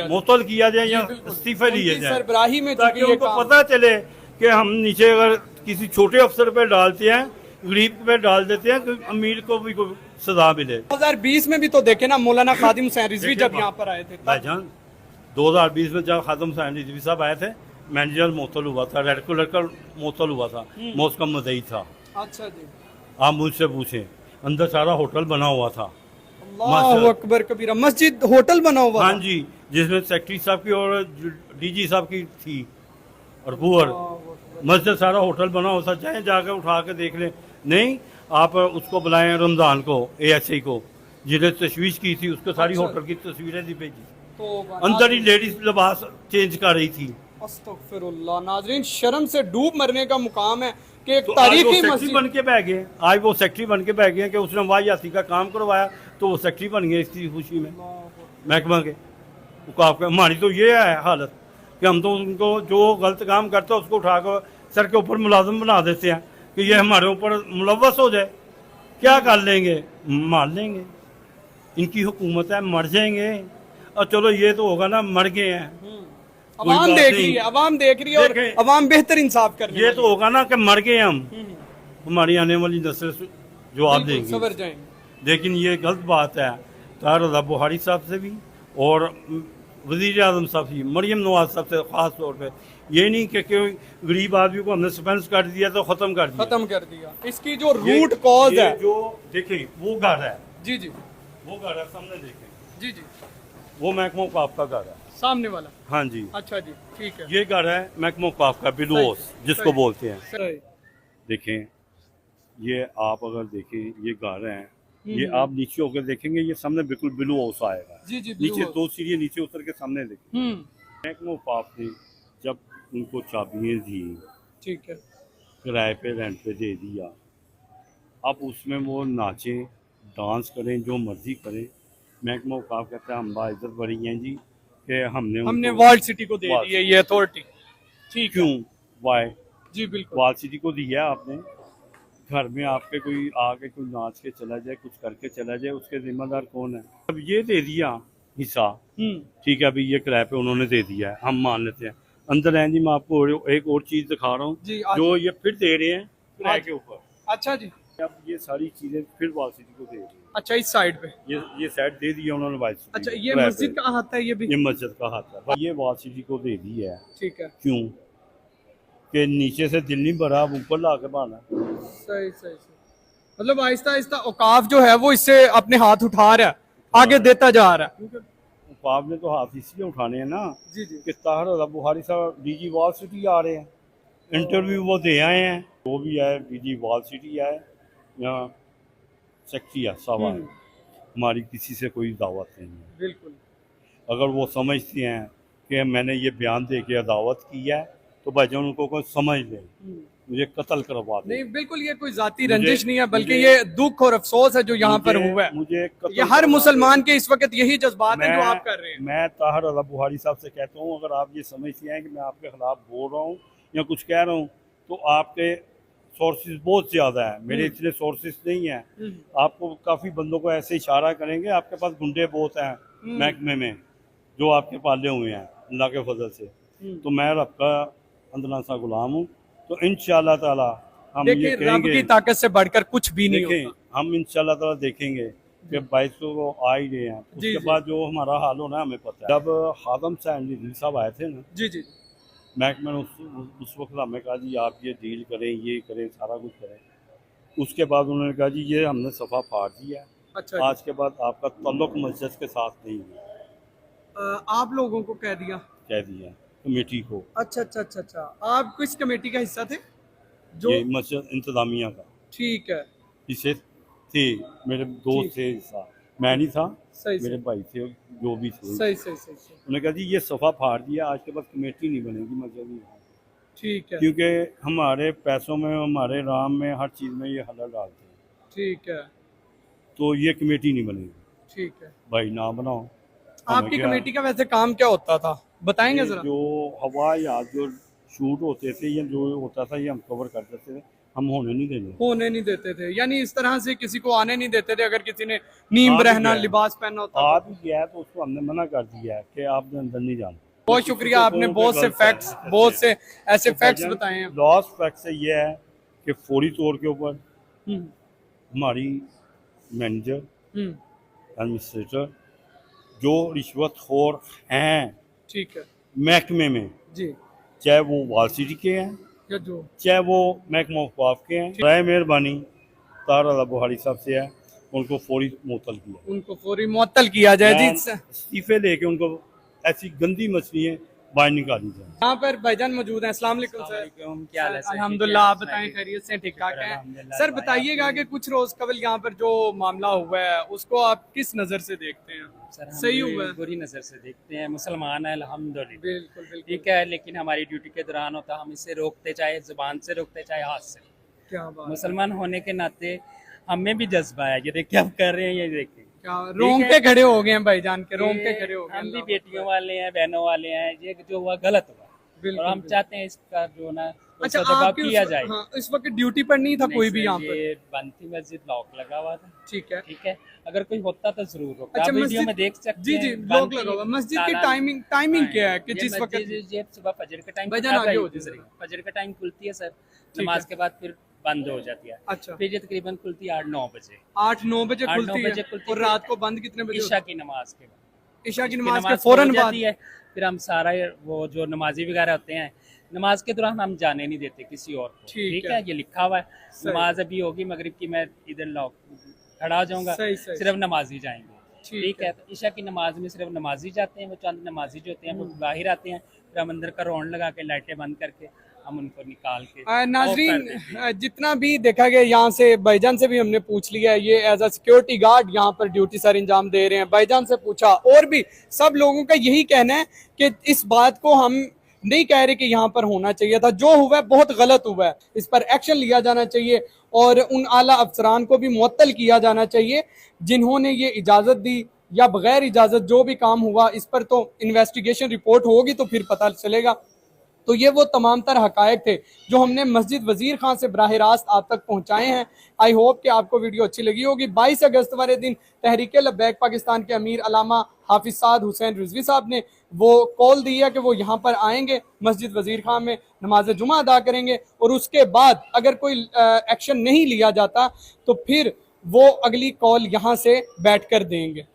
मुअत्तल किया जाए या इस्तीफे लिए जाए, सरबराही में ताकि चूंकि ये उनको काम- पता चले कि हम नीचे अगर किसी छोटे अफसर पे डालते हैं, गरीब पे डाल देते हैं, तो अमीर को भी कोई सजा मिले। 2020 में भी तो देखे ना, मौलाना खादिम हुसैन रिजवी जब यहाँ पर आए थे तब- भाईजान 2020 में जब खादिम हुसैन रिजवी साहब आए थे, मैनेजर मुअत्तल हुआ था, रेड कलर का मुअत्तल हुआ था, मौसम मदई था। अच्छा जी, आप मुझसे पूछें, अंदर सारा होटल बना हुआ था। अल्लाहु अकबर कबीरा, मस्जिद होटल बना हुआ हाँ था। जी, जिसमें सेक्रेटरी साहब की और डीजी साहब की थी और बुअर, मस्जिद सारा होटल बना हुआ था। चाहे जाकर उठा के देख लें। नहीं, आप उसको बुलाएं रमजान को, एएसआई को, जिन्हें तशवीश की थी, उसको सारी अच्छा। होटल की तस्वीरें दी भेजी। तो अंदर ही लेडीज लिबास चेंज कर रही थी। अस्तगफिरुल्लाह, नाजरीन शर्म से डूब मरने का मुकाम है कि एक तो आज वो तारीखी सेक्रेटरी मस्जिद बन के बह गए। आज वो सेक्रेटरी बन के बह गए कि उसने वाहियाती का काम करवाया, तो वो सेक्रेटरी बन गए इसकी खुशी में महकमा के। हमारी तो ये है हालत कि हम तो उनको जो गलत काम करता है उसको उठाकर सर के ऊपर मुलाजिम बना देते हैं कि ये हमारे ऊपर मुलव्वस हो जाए। क्या कर लेंगे? मार लेंगे। इनकी हुकूमत है, मर जाएंगे। और चलो ये तो होगा ना, मर गए हैं, कोई अवाम बात देख नहीं। रही है, अवाम देख रही है और देखें, अवाम बेहतर इंसाफ करने ये वाली तो होगा ना कि मर गए हम, हमारी आने वाली नस्ल जवाब है। बिल्कुल, देंगी। सवर जाएंगे। लेकिन ये गलत बात है ताहिर रज़ा बुखारी साहब से भी और वज़ीर आज़म साहब से, मरियम नवाज साहब से ख़ास तौर पे। ये नहीं कि कोई गरीब आदमी को हमने सस्पेंस कर दिया तो ख़त्म कर दिया। खत्म कर दिया। इसकी जो रूट कॉज ये है, जो देखें वो घर है, जी जी वो घर है सामने देखें, जी जी, वो महकमा काफ का घर है। सामने वाला। हाँ जी, अच्छा जी, ठीक है। ये घर है महकमा काफ का, बिलोस जिसको सही। बोलते हैं। सही। देखें, ये आप अगर देखें, ये घर है, ये आप नीचे होकर देखेंगे, ये सामने बिल्कुल ब्लू हाउस आएगा। जी जी, नीचे बिल्कुल। 2 सीढ़ियाँ नीचे उतर के सामने देखें। महकमा काफ ने जब उनको चाबियाँ दी, ठीक है। किराए पे रेंट पे दे दिया, अब उसमें वो नाचें, डांस करें, जो मर्जी करें। महकमा औकाफ कहता है हम बाइज्जत बड़ी हैं जी कि हमने वर्ल्ड सिटी को दे वर्ल्ड दी है ये अथॉरिटी। ठीक है। क्यों? वाई? जी बिल्कुल। वाल सिटी को दिया है आपने। घर में आपके कोई आके कोई नाच के चला जाए, कुछ करके चला जाए, उसके जिम्मेदार कौन है? अब ये दे दिया हिस्सा, ठीक है, अभी ये किराए पे उन्होंने दे दिया है, हम मान लेते हैं। अंदर हैं जी, मैं आपको एक और चीज दिखा रहा हूँ जी, जो ये फिर दे रहे हैं किराए के ऊपर। अच्छा जी। अब ये सारी चीजें फिर वाल सिटी को दे रही है। अच्छा, इस साइड पे। ये साइड दे दी है उन्होंने वाल सिटी अच्छा, को, ये किराए मस्जिद पे। का हाथ है ये भी। ये मस्जिद का हाथ है, ये वाल सिटी को दे दी है। ठीक है। क्यों? कि नीचे से दिल नहीं भरा, अब ऊपर ला के बाना। सही सही सही। मतलब आहिस्ता आहिस्ता औकाफ जो है वो इससे अपने हाथ उठा रहा है, आगे देता जा रहा है। क्योंकि औकाफ ने तो हाथ इसलिए उठाने हैं ना जी जी। कि ताहिर रज़ा बुखारी साहब डीजी वाल सिटी आ रहे हैं, इंटरव्यू वो दे आए हैं। वो भी आए, डीजी वाल सिटी आए, यहाँ सेक्रेटरी साहब आए। हमारी किसी से कोई दावत नहीं है। बिल्कुल। अगर वो समझते हैं कि मैंने ये बयान दे के दावत की है, तो भाईजान उनको कोई समझ ले, मुझे कत्ल करवा दे। नहीं, बिल्कुल ये कोई जाती रंजिश नहीं है, बल्कि ये दुख और अफसोस है जो यहाँ पर हुआ है। मुझे ये हर मुसलमान के इस वक्त यही जज्बात है जो मैं- आप कर रहे हैं। मैं ताहिर रज़ा बुखारी साहब से कहता हूँ, अगर आप ये समझते हैं कि मैं आपके खिलाफ बोल रहा हूँ या कुछ कह रहा हूँ, तो आपके सोर्सेज बहुत ज़्यादा है, मेरे इतने सोर्सेज नहीं है। आपको काफ़ी बंदों को ऐसे इशारा करेंगे, आपके पास गुंडे बहुत हैं महकमे में जो आपके पाले हुए हैं अल्लाह के फजल से। तो मैं रब का अंदना सा गुलाम हूँ, तो इंशाअल्लाह ताला हम ये देखिए, रब कहेंगे, की ताकत से बढ़कर कुछ भी नहीं देखें, होता। हम इंशाअल्लाह ताला देखेंगे कि 2200 को आ ही रहे हैं। जी, उसके जी। बाद जो हमारा हाल होना है हमें पता है। जब खादम साहब आए थे ना, जी जी। महकमे ने उस वक्त हमें कहा जी आप ये डील करें, ये करें, सारा कुछ करें। उसके बाद उन्होंने कहा जी ये हमने सफ़ा फाड़ दिया है, अच्छा जी। आज के बाद आपका तल्लुक मस्जिद के साथ नहीं है, आप लोगों को कह दिया? कह दिया कमेटी को। अच्छा अच्छा अच्छा अच्छा। आप किस कमेटी का हिस्सा थे जो? ये मस्जिद इंतजामिया का ठीक है। इसे थे, मेरे दोस्त थे हिस्सा, मैं नहीं था, सही मेरे भाई थे जो भी थे। सही सही सही सही। उन्होंने कहा जी ये सफ़ा फाड़ दिया, आज के बाद कमेटी नहीं बनेगी मस्जिद में, ठीक है। क्योंकि हमारे पैसों में, हमारे राम में, हर चीज़ में ये हलल डालते हैं, ठीक है। तो ये कमेटी नहीं बनेगी। ठीक है। भाई ना बनाओ। आपकी कमेटी का वैसे काम क्या होता था, बताएंगे जरा? जो हवा या जो शूट होते थे या जो होता था ये हम कवर कर देते थे। हम होने नहीं देंगे। होने नहीं देते थे, यानी इस तरह से किसी को आने नहीं देते थे। अगर किसी ने नीम आ भी रहना गया। लिबास पहनना होता आ था। भी गया है तो उसको हमने मना कर दिया है कि आपने अंदर नहीं जाना। बहुत शुक्रिया, आपने बहुत से फैक्ट्स, बहुत से ऐसे फैक्ट्स बताए हैं। लॉस्ट फैक्ट से ये है कि फौरी तौर के ऊपर हम्म, हमारी मैनेजर हम्म, एडमिनिस्ट्रेटर जो रिश्वतखोर हैं ठीक है महकमे में, जी, चाहे वो वाल सिटी के हैं या जो चाहे वो महकमा औकाफ के हैं, राय मेहरबानी तार अला बुहारी साहब से है, उनको फौरी मुअत्तल किया। उनको फौरी मुअत्तल किया जाए जी। मैं इस्तीफे लेके उनको ऐसी गंदी मछलियाँ बाहर निकाली जाए। यहाँ पर भाईजान मौजूद हैं। अस्सलाम वालेकुम सर। क्या हाल है सर? अल्हम्दुलिल्लाह, आप बताएं खैरियत से? ठीक ठाक हैं अल्हम्दुलिल्लाह। सर। बताइएगा कि कुछ रोज कबल यहाँ पर जो मामला हुआ है उसको आप किस नजर से देखते हैं? सर हम सही भी हुआ है? बुरी नज़र से देखते हैं, मुसलमान है अल्हम्दुलिल्लाह, बिल्कुल बिल्कुल। ठीक है, लेकिन हमारी ड्यूटी के दौरान होता, हम इसे रोकते, चाहे जुबान से रोकते चाहे हाथ से। क्या बात, मुसलमान होने के नाते हमें भी जज्बा है, ये देखिए हम कर रहे हैं, ये देखिए क्या रोंगटे खड़े हो गए हैं भाईजान के, रोंगटे खड़े हो गए। हम भी बेटियों वाले हैं, बहनों वाले हैं, ये जो हुआ गलत हुआ बिल्कुल, और हम बिल्कुल। चाहते हैं इसका जो ना अच्छा, सदबा आपके किया उस, जाए। हाँ, इस वक्त ड्यूटी पर नहीं था नहीं कोई सर, भी यहाँ पर? ये बनती मस्जिद लॉक लगा हुआ था, ठीक है। ठीक है, अगर कोई होता तो जरूर होता। अच्छा, आप वीडियो मस्जिद में देख सकते जी हैं, जी, बनती लोग लगा हुआ। मस्जिद की ताला- टाइमिंग क्या है कि ये जिस वक्त मस्जिद ये सुबह फजर के टाइम भजन आगे होती है? फजर का टाइम खुलती है सर, ठीक नमाज है। के बाद फिर बंद हो जाती है, अच्छा, फिर ये तकरीबन खुलती है 8-9 बजे, 8-9 बजे 8-9 खुलती बजे है खुलती और है। रात को बंद कितने बजे ईशा की नमाज के बाद, होती है? ईशा की फिर नमाज के नमाज फौरन हो बाद। जाती है, फिर हम सारा वो जो नमाजी वगैरह होते हैं, नमाज के दौरान हम जाने नहीं देते किसी और को, ठीक ठीक है। है, ये लिखा हुआ है। सही। नमाज अभी होगी मगरिब की, मैं इधर लॉक खड़ा हो जाऊंगा, सही, सही। सिर्फ नमाजी जाएंगे, ठीक ठीक है। तो ईशा की नमाज में सिर्फ नमाजी जाते हैं, वो चंद नमाजी जो होते हैं वो बाहर आते हैं, फिर हम अंदर का रौन लगा के लाइटें बंद करके हम उनको निकाल के ऑफ कर नाजरीन, देते हैं। जितना भी देखा गया यहाँ से, भाईजान से भी हमने पूछ लिया है, ये एज अ सिक्योरिटी गार्ड यहाँ पर ड्यूटी सर इंजाम दे रहे हैं। भाईजान से पूछा, और भी सब लोगों का यही कहना है कि इस बात को हम नहीं कह रहे कि यहाँ पर होना चाहिए था, जो हुआ है बहुत गलत हुआ है, इस पर एक्शन लिया जाना चाहिए और उन आला अफसरान को भी मुअत्तल किया जाना चाहिए जिन्होंने ये इजाज़त दी या बगैर इजाज़त जो भी काम हुआ, इस पर तो इन्वेस्टिगेशन रिपोर्ट होगी तो फिर पता चलेगा। तो ये वो तमाम तर हकायक थे जो हमने मस्जिद वजीर खान से बराह रास्त आप तक पहुँचाए हैं। आई होप कि आपको वीडियो अच्छी लगी होगी। 22 अगस्त वाले दिन तहरीक लब्बैक पाकिस्तान के अमीर अलामा हाफिज साद हुसैन रिजवी साहब ने वो कॉल दी है कि वो यहाँ पर आएंगे, मस्जिद वजीर खान में नमाज जुमा अदा करेंगे और उसके बाद अगर कोई एक्शन नहीं लिया जाता तो फिर वो अगली कॉल यहाँ से बैठ कर देंगे।